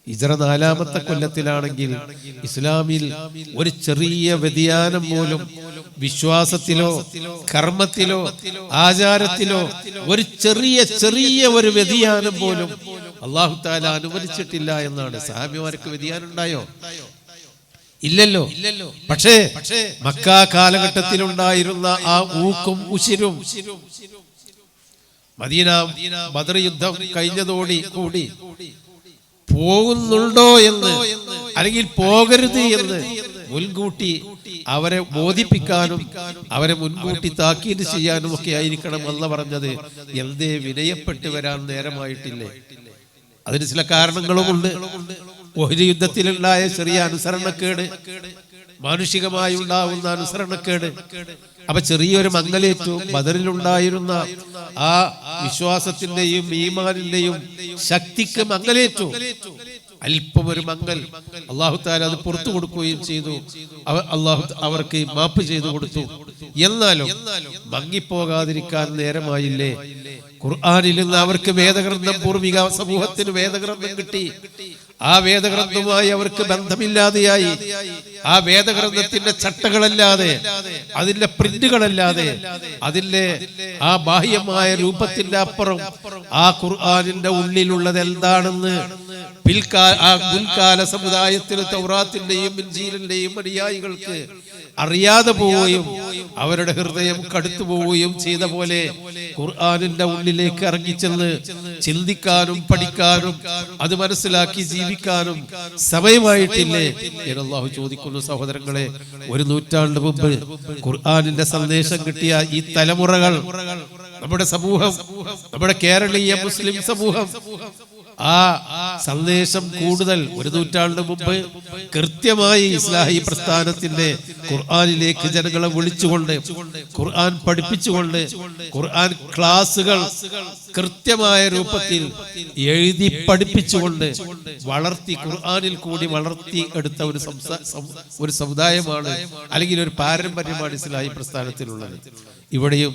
ഹിജ്റ 4-ാമത്തെ കൊല്ലത്തിലാണെങ്കിൽ ഇസ്ലാമിൽ ഒരു ചെറിയ വ്യതിയാനം പോലും വിശ്വാസത്തിലോ കർമ്മത്തിലോ ആചാരത്തിലോ ഒരു ചെറിയ ഒരു വ്യതിയാനം പോലും അല്ലാഹു തആല അനുവദിച്ചിട്ടില്ല എന്നാണ്. സഹാബിമാർക്ക് വ്യതിയാനം ഉണ്ടായോ? ഇല്ലല്ലോ. പക്ഷേ മക്ക കാലഘട്ടത്തിലുണ്ടായിരുന്ന ആ ഊക്കും ഉശിരും മദീന ബദർ യുദ്ധം കഴിഞ്ഞതോടി കൂടി പോകുന്നുണ്ടോ എന്ന്, അല്ലെങ്കിൽ പോകരുത് എന്ന് മുൻകൂട്ടി അവരെ ബോധിപ്പിക്കാനും അവരെ മുൻകൂട്ടി താക്കീത് ചെയ്യാനും ഒക്കെ ആയിരിക്കണം അല്ല പറഞ്ഞത്. എന്തേ വിനയപ്പെട്ട് വരാൻ നേരമായിട്ടില്ലേ? അതിന് ചില കാരണങ്ങളുമുണ്ട്. ഉഹദ് യുദ്ധത്തിലുണ്ടായ ചെറിയ അനുസരണക്കേട്, മാനുഷികമായി ഉണ്ടാവുന്ന അനുസരണക്കേട്, അപ്പൊ ചെറിയൊരു മങ്ങലേറ്റു. ബദറിലുണ്ടായിരുന്ന ആ വിശ്വാസത്തിന്റെയും ഈമാനിന്റെയും ശക്തിക്ക് മങ്ങലേറ്റു. അല്പം ഒരു മങ്ങൽ, അല്ലാഹു തആല അത് പുറത്തു കൊടുക്കുകയും ചെയ്തു. അല്ലാഹു അവർക്ക് മാപ്പ് ചെയ്തു കൊടുത്തു. എന്നാലും മങ്ങിപ്പോകാതിരിക്കാൻ നേരമായില്ലേ? ഖുർആനിൽ നിന്ന് അവർക്ക് വേദഗ്രന്ഥം, പൂർവിക സമൂഹത്തിന് വേദഗ്രന്ഥം കിട്ടി. ആ വേദഗ്രന്ഥവുമായി അവർക്ക് ബന്ധമില്ലാതെയായി. ആ വേദഗ്രന്ഥത്തിന്റെ ചട്ടകളല്ലാതെ, അതിന്റെ പ്രിന്റുകളല്ലാതെ, അതിന്റെ ആ ബാഹ്യമായ രൂപത്തിന്റെ അപ്പുറം ആ ഖുർആനിന്റെ ഉള്ളിലുള്ളത് എന്താണെന്ന് മുൻകാല സമുദായത്തിൽ തൗറാത്തിന്റെയും ഇൻജീലിന്റെയും അനുയായികൾക്ക് അറിയാതെ പോവുകയും അവരുടെ ഹൃദയം കടുത്തു പോവുകയും ചെയ്ത പോലെ ഖുർആനിന്റെ ഉള്ളിലേക്ക് ഇറങ്ങിച്ചെന്ന് ചിന്തിക്കാനും പഠിക്കാനും അത് മനസ്സിലാക്കി ജീവിക്കാനും സമയമായിട്ടില്ലേ എന്ന് അല്ലാഹു ചോദിക്കുന്നു. സഹോദരങ്ങളെ, ഒരു നൂറ്റാണ്ട് മുമ്പ് ഖുർആനിന്റെ സന്ദേശം കിട്ടിയ ഈ തലമുറകൾ, നമ്മുടെ സമൂഹം, നമ്മുടെ കേരളീയ മുസ്ലിം സമൂഹം ആ സന്ദേശം കൂടുതൽ ഒരു നൂറ്റാണ്ട് മുമ്പ് കൃത്യമായി ഇസ്ലാഹി പ്രസ്ഥാനത്തിന്റെ ഖുർആനിലേക്ക് ജനങ്ങളെ വിളിച്ചുകൊണ്ട്, ഖുർആൻ പഠിപ്പിച്ചുകൊണ്ട്, ഖുർആൻ ക്ലാസുകൾ കൃത്യമായ രൂപത്തിൽ എഴുതി പഠിപ്പിച്ചുകൊണ്ട് വളർത്തി, ഖുർആനിൽ കൂടി വളർത്തി എടുത്ത ഒരു സമുദായമാണ്, അല്ലെങ്കിൽ ഒരു പാരമ്പര്യമാണ് ഇസ്ലാഹി പ്രസ്ഥാനത്തിലുള്ളത്. ഇവിടെയും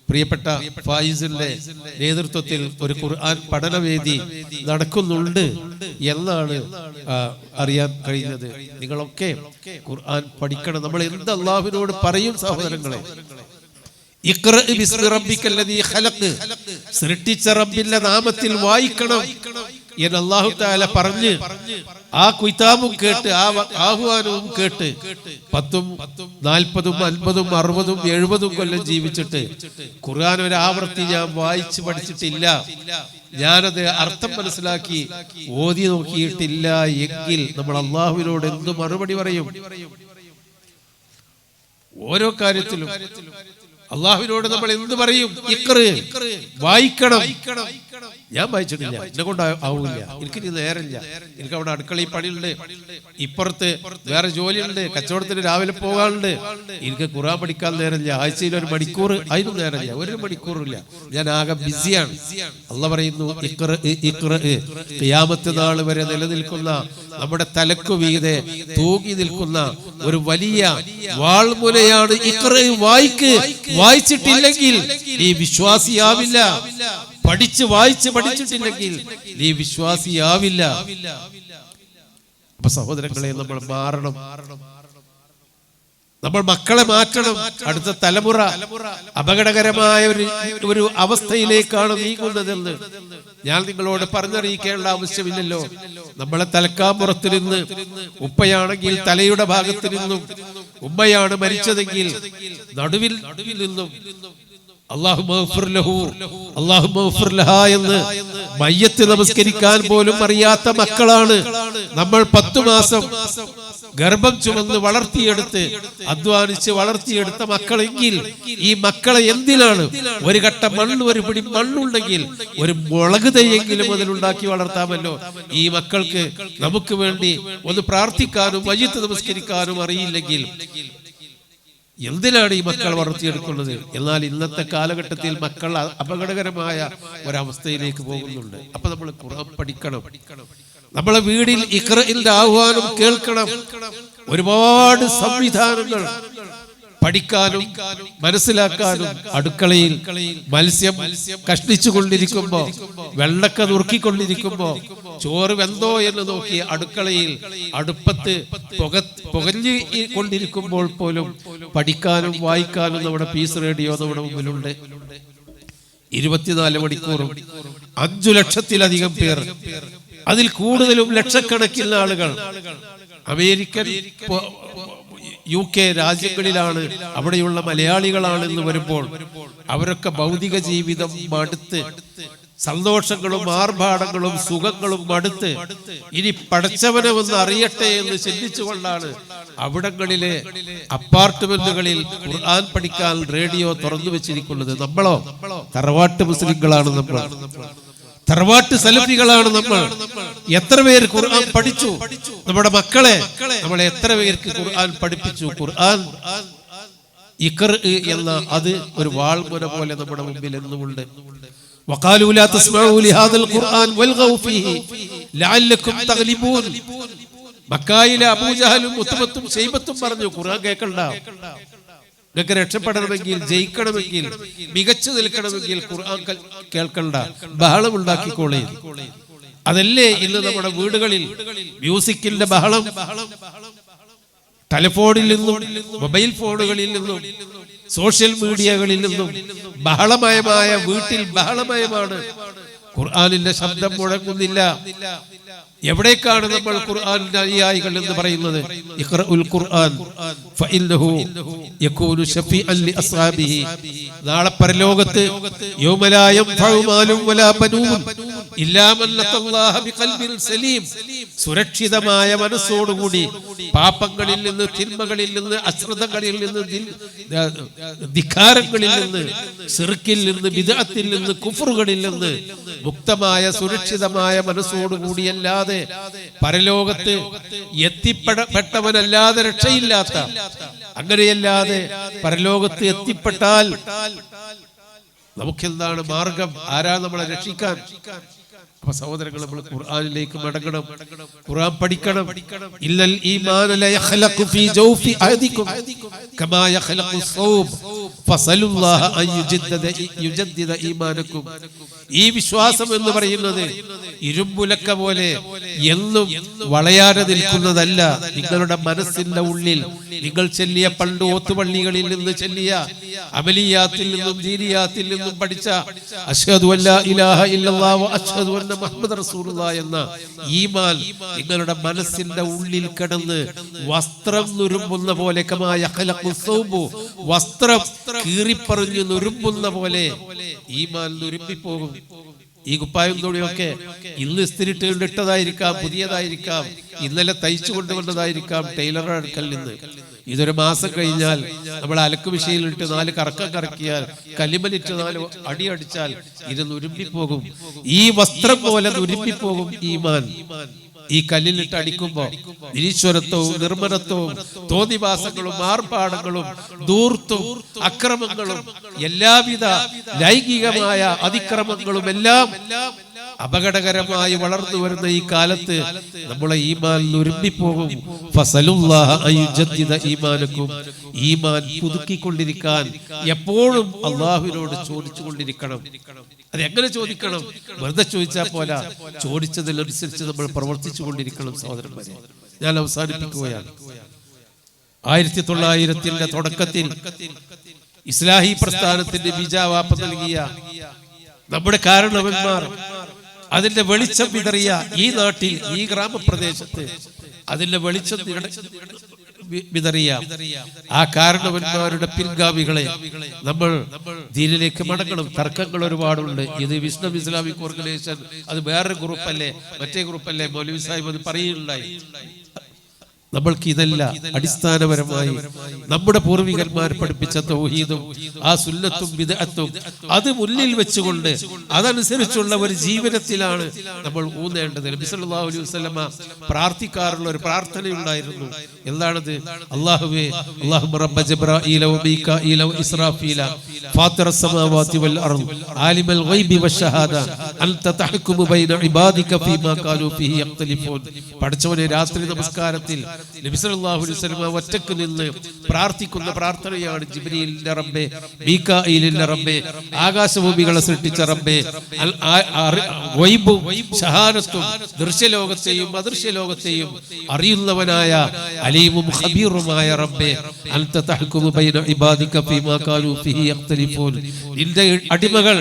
പ്രിയപ്പെട്ട ഫായിസിന്റെ നേതൃത്വത്തിൽ ഒരു ഖുർആൻ പഠനവേദി നടക്കുന്നുണ്ട് എന്നാണ് അറിയാൻ കഴിഞ്ഞത്. നിങ്ങളൊക്കെ ഖുർആൻ പഠിക്കണം. നമ്മൾ എന്ത് അല്ലാഹുവിനോട് പറയും സഹോദരങ്ങളെ? ഇഖ്റ ബിസ്മി റബ്ബിക്കല്ലദീ ഖലഖ്, സൃഷ്ടിച്ച റബ്ബിന്റെ നാമത്തിൽ വായിക്കണം എന്ന് അല്ലാഹു തആല പറഞ്ഞ് ആ കിതാബും കേട്ട്, ആ ആഹ്വാനവും കേട്ട് 10, 40, 50, 60, 70 കൊല്ലം ജീവിച്ചിട്ട് ഖുർആൻ ഒരാവർത്തി ഞാൻ വായിച്ച് പഠിച്ചിട്ടില്ല, ഞാനത് അർത്ഥം മനസ്സിലാക്കി ഓതി നോക്കിയിട്ടില്ല എങ്കിൽ നമ്മൾ അള്ളാഹുവിനോട് എന്ത് മറുപടി പറയും? ഓരോ കാര്യത്തിലും അള്ളാഹുവിനോട് നമ്മൾ എന്ത് പറയും? ഇഖ്റ്, വായിക്കണം. ഞാൻ വായിച്ചിട്ടില്ല, എന്നെ കൊണ്ട് ആവില്ല, എനിക്ക് ഇനി നേരമില്ല, എനിക്ക് അവിടെ അടുക്കളയിൽ പണിയുണ്ട്, ഇപ്പുറത്ത് വേറെ ജോലിയുണ്ട്, കച്ചവടത്തിന് രാവിലെ പോകാനുണ്ട്, എനിക്ക് ഖുർആൻ പഠിക്കാൻ നേരമില്ല, ആഴ്ചയിൽ 1 മണിക്കൂർ അതിനും നേരമില്ല, 1 മണിക്കൂറില്ല, ഞാൻ ആകെ ബിസിയാണ്. അള്ളാഹ് പറയുന്നു ഖിയാമത്ത് നാൾ വരെ നിലനിൽക്കുന്ന നമ്മുടെ തലക്കു വീതെ തൂങ്ങി നിൽക്കുന്ന ഒരു വലിയ വാൾമുനയാണ് ഇഖ്റ്, വായിക്ക്. വായിച്ചിട്ടില്ലെങ്കിൽ നീ വിശ്വാസിയാവില്ല. വായിച്ച് പഠിച്ചിട്ടില്ലെങ്കിൽ നീ വിശ്വാസിയാവില്ല. അപ്പൊ സഹോദരങ്ങളെ, നമ്മൾ മാറണം, നമ്മൾ മക്കളെ മാറ്റണം. അടുത്ത തലമുറ അപകടകരമായ ഒരു അവസ്ഥയിലേക്കാണ് നീങ്ങുന്നതെന്ന് ഞാൻ നിങ്ങളോട് പറഞ്ഞറിയിക്കേണ്ട ആവശ്യമില്ലല്ലോ. നമ്മളെ തലക്കാമ്പുറത്ത് നിന്ന് ഉപ്പയാണെങ്കിൽ തലയുടെ ഭാഗത്ത് നിന്നും, ഉമ്മയാണ് മരിച്ചതെങ്കിൽ നടുവിൽ നിന്നും എന്ന് മയ്യത്ത് നമസ്കരിക്കാൻ പോലും അറിയാത്ത മക്കളാണ് നമ്മൾ. 10 മാസം ഗർഭം ചുമന്ന് വളർത്തിയെടുത്ത് അധ്വാനിച്ച് വളർത്തിയെടുത്ത മക്കളെങ്കിൽ ഈ മക്കളെ എന്തിനാണ്? ഒരു കട്ട മണ്ണ്, ഒരു പിടി മണ്ണുണ്ടെങ്കിൽ ഒരു മുളക് തൈയെങ്കിലും അതിലുണ്ടാക്കി വളർത്താമല്ലോ. ഈ മക്കൾക്ക് നമുക്ക് വേണ്ടി ഒന്ന് പ്രാർത്ഥിക്കാനും മയ്യത്ത് നമസ്കരിക്കാനും അറിയില്ലെങ്കിൽ എന്തിനാണ് ഈ മക്കൾ വളർത്തിയെടുക്കുന്നത്? എന്നാൽ ഇന്നത്തെ കാലഘട്ടത്തിൽ മക്കൾ അപകടകരമായ ഒരവസ്ഥയിലേക്ക് പോകുന്നുണ്ട്. അപ്പൊ നമ്മൾ ഖുർആൻ പഠിക്കണം. നമ്മളെ വീടിൽ ഇഖ്റഇന്റെ ആഹ്വാനം കേൾക്കണം. ഒരുപാട് സംവിധാനങ്ങൾ പഠിക്കാനും മനസ്സിലാക്കാനും. അടുക്കളയിൽ മത്സ്യം കഷ്ണിച്ചു കൊണ്ടിരിക്കുമ്പോ, വെള്ളക്ക നുറുക്കിക്കൊണ്ടിരിക്കുമ്പോ, ചോറ് വെന്തോ എന്ന് നോക്കി അടുക്കളയിൽ അടുപ്പത്ത് പുകഞ്ഞു കൊണ്ടിരിക്കുമ്പോൾ പോലും പഠിക്കാനും വായിക്കാനും നമ്മുടെ പീസ് റേഡിയോ നമ്മുടെ മുമ്പിലുണ്ട്. 24 മണിക്കൂറും 5 ലക്ഷത്തിലധികം പേർ, അതിൽ കൂടുതലും ലക്ഷക്കണക്കിന് ആളുകൾ അമേരിക്കൻ, UK രാജ്യങ്ങളിലാണ്, അവിടെയുള്ള മലയാളികളാണെന്ന് വരുമ്പോൾ അവരൊക്കെ ഭൗതിക ജീവിതം മടുത്ത്, സന്തോഷങ്ങളും ആർഭാടങ്ങളും സുഖങ്ങളും മടുത്ത് ഇനി പടച്ചവനെ ഒന്ന് അറിയട്ടെ എന്ന് ചിന്തിച്ചുകൊണ്ടാണ് അവിടങ്ങളിലെ അപ്പാർട്ട്മെന്റുകളിൽ ഖുർആൻ പഠിക്കാൻ റേഡിയോ തുറന്നു വെച്ചിരിക്കുന്നത്. നമ്മളോ തറവാട്ട് മുസ്ലിങ്ങളാണ്, നമ്മൾ തറവാട്ട് സലഫികളാണ്. നമ്മൾ എത്ര പേര് ഖുർആൻ പഠിച്ചു? നമ്മുടെ മക്കളെ നമ്മളെ എത്ര പേർക്ക് ഖുർആൻ പഠിപ്പിച്ചു? ഖുർആൻ ഇഖ്റ് എന്ന അത് ഒരു വാൾമുന പോലെ നമ്മുടെ മുമ്പിൽ എന്നുമുണ്ട്. വഖാലൂ ലാ തസ്മഊ ലിഹാദൽ ഖുർആൻ വൽഗൗ ഫീഹി ലഅല്ലകും തഗ്ലിബൂൻ. മക്കയിലെ അബൂജഹലും ഉത്ബത്തും ശൈബത്തും പറഞ്ഞു, ഖുർആൻ കേൾക്കണ്ട, നിങ്ങൾക്ക് രക്ഷപ്പെടണമെങ്കിൽ, ജയിക്കണമെങ്കിൽ, മികച്ചു നിൽക്കണമെങ്കിൽ ഖുർആൻ കേൾക്കണ്ട, ബഹളം ഉണ്ടാക്കിക്കോളേ. അതല്ലേ ഇന്ന് നമ്മുടെ വീടുകളിൽ മ്യൂസിക്കിന്റെ ബഹളം. ടെലിഫോണിൽ നിന്നും മൊബൈൽ ഫോണുകളിൽ നിന്നും സോഷ്യൽ മീഡിയകളിൽ നിന്നും ബഹളമയമായ വീട്ടിൽ ബഹളമയമാണ്. ഖുർആനിന്റെ ശബ്ദം മുഴങ്ങുന്നില്ല. എവിടേക്കാണ് നമ്മൾ ഖുർആനിന്റെ അനുയായികൾ എന്ന് പറയുന്നത്? ഇഖ്റഉൽ ഖുർആൻ ഫഇന്നഹു യകൂനു ശഫീഅൻ ലിഅസ്ഹാബിഹി. നാളെ പരലോകത്ത് യൗമ ലാ യൻഫഉ മാലും വലാ ബനൂൻ ഇല്ലാ മൻ ലഖല്ലാഹ ബിഖൽബിൻ സലീം. സുരക്ഷിതമായ മനസ്സോടുകൂടി പാപങ്ങളിൽ നിന്ന്, തിന്മകളിൽ നിന്ന്, അശ്രദ്ധകളിൽ നിന്ന്, ധിക്കാരങ്ങളിൽ നിന്ന്, ശിർക്കിൽ നിന്ന്, ബിദ്അത്തിൽ നിന്ന്, കുഫറുകളിൽ നിന്ന് മുക്തമായ സുരക്ഷിതമായ മനസ്സോടുകൂടിയല്ലാതെ പരലോകത്ത് എത്തിപ്പെട്ടവനല്ലാതെ രക്ഷയില്ലാത്ത, അങ്ങനെയല്ലാതെ പരലോകത്ത് എത്തിപ്പെട്ടാൽ നമുക്കെന്താണ് മാർഗം? ആരാ നമ്മളെ രക്ഷിക്കാൻ? അപ്പൊ സഹോദരങ്ങൾ, നമ്മൾ ഖുർആനിലേക്ക് മടങ്ങണം, ഖുർആൻ പഠിക്കണം. ഇല്ലൽ ഈമാന ല യഖ്ലഖു ഫീ ജൗഫി അഹദികും കമാ യഖ്ലഖു സൗബ് ഫസലുല്ലാഹ അൻ യുജദ്ദിദ ഈമാനകും. ഈ വിശ്വാസം എന്ന് പറയുന്നത് ഇരുമ്പുലക്ക പോലെ എന്നും വളയാതെ നിൽക്കുന്നതല്ല. നിങ്ങളുടെ മനസ്സിന്റെ ഉള്ളിൽ നിങ്ങൾ ചെല്ലിയ പണ്ട് ഓത്തുപള്ളികളിൽ നിന്ന് ചെല്ലിയ അമലിയാത്തിൽ നിന്നും ദീനിയാത്തിൽ നിന്നും പഠിച്ച അശ്ഹദു അല്ലാ ഇലാഹ ഇല്ലല്ലാഹു വ അശ്ഹദു അന്ന മുഹമ്മദ് റസൂലുള്ളാഹി എന്ന ഈമാൻ നിങ്ങളുടെ മനസ്സിന്റെ ഉള്ളിൽ കിടന്ന് വസ്ത്രം നുരുമ്പുന്ന പോലെ, കമാ യഖ്ലഖു സൗബു, വസ്ത്രം കീറിപ്പറിഞ്ഞു നുരുമ്പുന്ന പോലെ ഈമാൻ നുരുമ്പിപ്പോകും. ഈ കുപ്പായം തോടിയൊക്കെ ഇന്ന് ഇസ്തിരിട്ട് ഇട്ടതായിരിക്കാം, പുതിയതായിരിക്കാം, ഇന്നലെ തയ്ച്ചു കൊണ്ടുവന്നതായിരിക്കാം ടൈലറുടെ അടുക്കൽ നിന്ന്. ഇതൊരു മാസം കഴിഞ്ഞാൽ നമ്മൾ അലക്ക് വിഷയിലിട്ട് 4 കറക്കം കറക്കിയാൽ, കലിമലിട്ട് 4 അടി അടിച്ചാൽ ഇത് നുരുമ്പിപ്പോകും. ഈ വസ്ത്രം പോലെ നുരുമ്പിപ്പോകും ഈമാൻ. ഈ കല്ലിലിട്ട് അടിക്കുമ്പോ നിരീശ്വരത്വവും നിർമ്മലത്വവും തോന്നിവാസങ്ങളും ആർഭാടങ്ങളും ധൂർത്തും അക്രമങ്ങളും എല്ലാവിധ ലൈംഗികമായ അതിക്രമങ്ങളും എല്ലാം അപകടകരമായി വളർന്നു വരുന്ന ഈ കാലത്ത് നമ്മളെ ഈമാൻ നുരുമ്പിപ്പോകും. ഫസലുല്ലാഹ അയ്യുജദ്ദിദ ഈമാനക്കും. ഈമാൻ പുതുക്കിക്കൊണ്ടിരിക്കാൻ എപ്പോഴും അള്ളാഹുവിനോട് ചോദിച്ചുകൊണ്ടിരിക്കണം. അത് എങ്ങനെ ചോദിക്കണം? വെറുതെ ചോദിച്ചാൽ പോരാ, ചോദിച്ചതിനനുസരിച്ച് നമ്മൾ പ്രവർത്തിച്ചു കൊണ്ടിരിക്കണം. സഹോദരന്മാരെ, ഞാൻ അവസാനിപ്പിക്കുകയാണ്. 1900-ന്റെ തുടക്കത്തിൽ ഇസ്ലാഹി പ്രസ്ഥാനത്തിന്റെ ബീജാവാപ്പ നൽകിയ നമ്മുടെ കാരണവന്മാർ, അതിന്റെ വെളിച്ചം വിതറിയ ഈ നാട്ടിൽ, ഈ ഗ്രാമപ്രദേശത്ത് അതിന്റെ വെളിച്ചം വിതറിയ ആ കാരണവന്മാരുടെ പിൻഗാമികളെ നമ്മൾ ദീനിലേക്ക് മടങ്ങണം. തർക്കങ്ങൾ ഒരുപാടുണ്ട്. ഇത് വിഷ്ണു ഇസ്ലാമിക് ഓർഗനൈസേഷൻ, അത് വേറൊരു ഗ്രൂപ്പല്ലേ, മറ്റേ ഗ്രൂപ്പല്ലേ, മൗലവി സാഹിബ് അത് പറയുന്നുണ്ടായി. നമ്മൾക്ക് ഇതല്ല, അടിസ്ഥാനപരമായി നമ്മുടെ പൂർവികന്മാർ പഠിപ്പിച്ച തൗഹീദും ആ സുന്നത്തും ബിദ്അത്തും അത് മുന്നിൽ വെച്ചുകൊണ്ട് അതനുസരിച്ചുള്ള ഒരു ജീവിതത്തിലാണ് നമ്മൾ ഊന്നേണ്ടത്. നബി സല്ലല്ലാഹു അലൈഹി വസല്ലമ പ്രാർത്ഥിക്കാറുള്ള ഒരു പ്രാർത്ഥനയുണ്ടായിരുന്നു. എന്താണത്? അല്ലാഹുവേ, അല്ലാഹുമ്മ റബ്ബ ജിബ്രാഈല വ മീകാഈല വ ഇസ്രാഫീല ഫാത്തിറ السماوات والارض عالم الغيب والشهاده انت تحكم بين عبادك فيما كانوا فيه يختلفون. പഠിച്ചവനെ, രാത്രി നമസ്കാരത്തിൽ നബി സല്ലല്ലാഹു അലൈഹി വസല്ലം ഒറ്റക്ക് നിന്ന് പ്രാർത്ഥിക്കുന്ന പ്രാർത്ഥനയാണ്. ജിബ്രീലിന്റെ റബ്ബേ, മീകാഈലിന്റെ റബ്ബേ, ആകാശഭൂമികളെ സൃഷ്ടിച്ച റബ്ബേ, ഗൈബും ഷഹാദത്തും ദൃശ്യലോകത്തെയും അദൃശ്യലോകത്തെയും അറിയുന്നവനായ അലീമും ഖബീറുമായ റബ്ബേ, അൻത തഹ്കുമു ബൈന ഇബാദിക ഫീമാ കാനൂ ഫീഹി യഖ്തലിഫൂൻ. നിന്റെ അടിമകൾ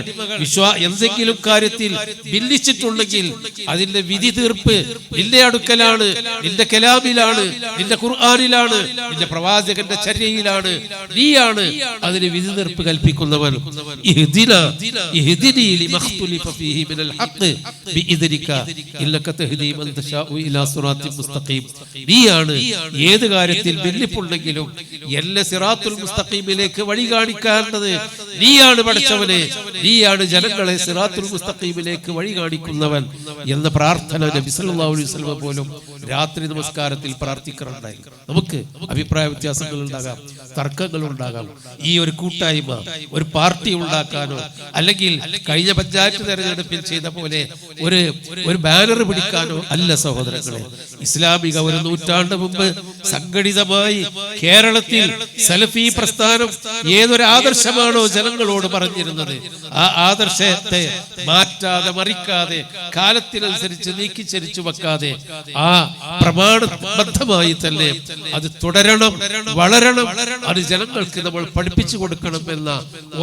എന്തെങ്കിലും കാര്യത്തിൽ ഭിന്നിച്ചിട്ടുണ്ടെങ്കിൽ അതിന്റെ വിധി തീർപ്പ് നിന്റെ അടുക്കലാണ്, നിന്റെ കലാമിലാണ്, നിന്റെ ഖുർആനിലാണ്, നിന്റെ പ്രവാചകന്റെ ചര്യയിലാണ്. നീയാണ് അതിന് വിധി തീർപ്പ് കൽപ്പിക്കുന്നവൻ. ഇഹ്ദിനി ലിമഖ്തുലിഫ ഫീഹി മിനൽ ഹഖ് ബിഇദ്നിക ഇന്നക തഹ്ദീ മൻ തശാഉ ഇലാ സിറാത്തിൻ മുസ്തഖീം. നീയാണ് ഏത് കാര്യത്തിൽ ഭിന്നിപ്പുണ്ടെങ്കിലും എന്നെ സിറാത്തുൽ മുസ്തഖീമിലേക്ക് വഴി കാണിക്കേണ്ടത് നീയാണ്. പഠിച്ചവനെ, നീയാണ് ജനങ്ങളെ സിറാത്തുൽ മുസ്തഖീമിലേക്ക് വഴി കാണിക്കുന്നവൻ എന്ന പ്രാർത്ഥന നബി സല്ലല്ലാഹു അലൈഹി വസല്ലം പോലും രാത്രി നമസ്കാരത്തിൽ പ്രാർത്ഥിക്കാറുണ്ടായി. നമുക്ക് അഭിപ്രായ വ്യത്യാസങ്ങൾ ഉണ്ടാകാം, തർക്കങ്ങൾ ഉണ്ടാകാം. ഈ ഒരു കൂട്ടായ്മ, ഒരു പാർട്ടി ഉണ്ടാക്കാനോ അല്ലെങ്കിൽ കഴിഞ്ഞ പഞ്ചായത്ത് തെരഞ്ഞെടുപ്പിൽ ചെയ്ത പോലെ ഒരു ബാനർ പിടിക്കാനോ അല്ല സഹോദരങ്ങളെ. ഇസ്ലാമിക ഒരു നൂറ്റാണ്ട് മുമ്പ് സംഘടിതമായി കേരളത്തിൽ സലഫി പ്രസ്ഥാനം ഏതൊരു ആദർശമാണോ ജനങ്ങളോട് പറഞ്ഞിരുന്നത്, ആ ആദർശത്തെ മാറ്റാതെ മറിക്കാതെ കാലത്തിനനുസരിച്ച് നീക്കിച്ചരിച്ചു വെക്കാതെ ആ പ്രമാണബദ്ധമായി തന്നെ അത് തുടരണം, വളരണം. അത് ജനങ്ങൾക്ക് നമ്മൾ പഠിപ്പിച്ചു കൊടുക്കണം എന്ന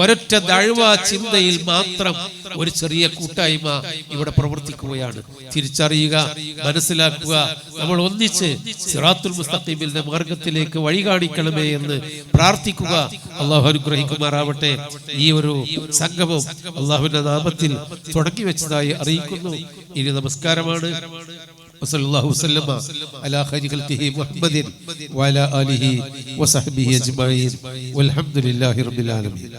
ഒരൊറ്റ ദഅ്വ ചിന്തയിൽ മാത്രം ഒരു ചെറിയ കൂട്ടായ്മ ഇവിടെ പ്രവർത്തിക്കുകയാണ്. തിരിച്ചറിയുക, മനസ്സിലാക്കുക, നമ്മൾ ഒന്നിച്ച് സിറാത്തുൽ മുസ്തഖീമിന്റെ മാർഗത്തിലേക്ക് വഴി കാണിക്കണമേ എന്ന് പ്രാർത്ഥിക്കുക. അള്ളാഹു അനുഗ്രഹിക്കുമാറാവട്ടെ. ഈ ഒരു സംഗമം അള്ളാഹുവിന്റെ നാമത്തിൽ തുടങ്ങി വെച്ചതായി അറിയിക്കുന്നു. ഇനി നമസ്കാരമാണ്. വസല്ലല്ലാഹു വസല്ലമ അലാ ഖൈരി ഖൽഖിഹി മുഹമ്മദിൻ വഅലാ ആലിഹി വസഹ്ബിഹി അജ്മഈൻ വൽഹംദുലില്ലാഹി റബ്ബിൽ ആലമീൻ.